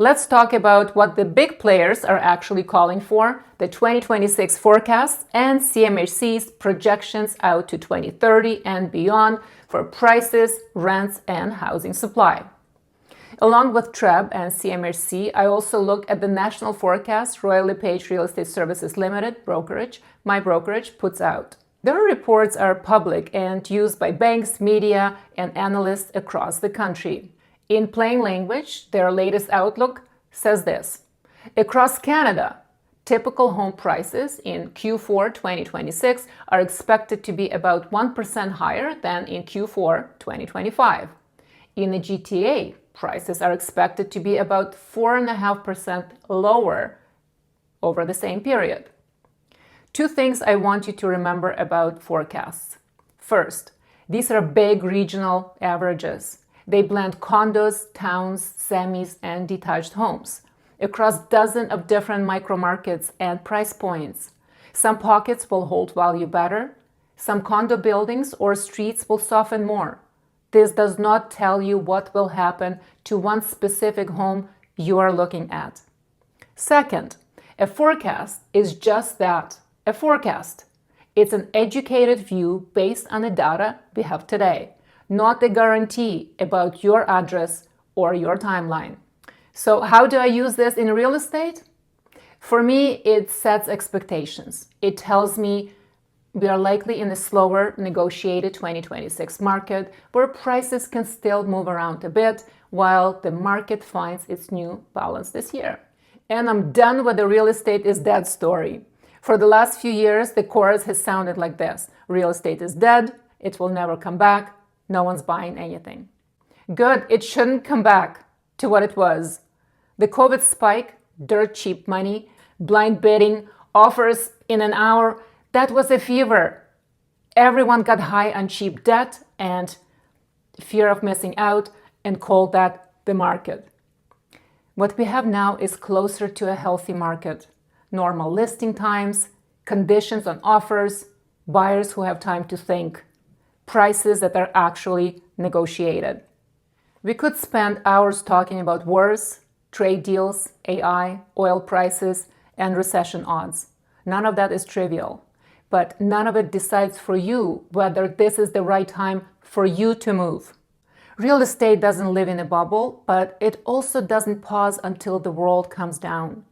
Let's talk about what the big players are actually calling for, the 2026 forecasts and CMHC's projections out to 2030 and beyond for prices, rents, and housing supply. Along with TREB and CMHC, I also look at the national forecast Royal LePage Real Estate Services Limited brokerage, my brokerage, puts out. Their reports are public and used by banks, media, and analysts across the country. In plain language, their latest outlook says this: across Canada, typical home prices in Q4 2026 are expected to be about 1% higher than in Q4 2025. In the GTA, prices are expected to be about 4.5% lower over the same period. Two things I want you to remember about forecasts. First, these are big regional averages. They blend condos, towns, semis, and detached homes across dozens of different micro-markets and price points. Some pockets will hold value better. Some condo buildings or streets will soften more. This does not tell you what will happen to one specific home you are looking at. Second, a forecast is just that, a forecast. It's an educated view based on the data we have today, not a guarantee about your address or your timeline. So how do I use this in real estate? For me, it sets expectations. It tells me we are likely in a slower negotiated 2026 market where prices can still move around a bit while the market finds its new balance this year. And I'm done with the real estate is dead story. For the last few years, the chorus has sounded like this: real estate is dead, it will never come back, no one's buying anything. Good, it shouldn't come back to what it was. The COVID spike, dirt cheap money, blind bidding, offers in an hour, that was a fever. Everyone got high on cheap debt and fear of missing out and called that the market. What we have now is closer to a healthy market. Normal listing times, conditions on offers, buyers who have time to think, prices that are actually negotiated. We could spend hours talking about wars, trade deals, AI, oil prices, and recession odds. None of that is trivial, but none of it decides for you whether this is the right time for you to move. Real estate doesn't live in a bubble, but it also doesn't pause until the world comes down.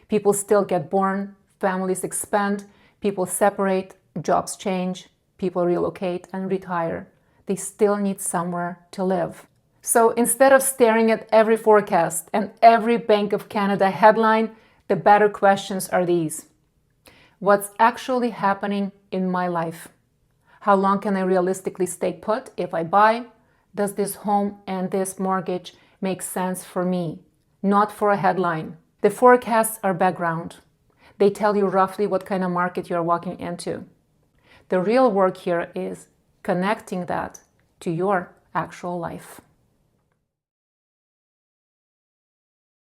People still get born, families expand, people separate, jobs change, people relocate and retire. They still need somewhere to live. So instead of staring at every forecast and every Bank of Canada headline, the better questions are these. What's actually happening in my life? How long can I realistically stay put if I buy? Does this home and this mortgage make sense for me? Not for a headline. The forecasts are background. They tell you roughly what kind of market you're walking into. The real work here is connecting that to your actual life.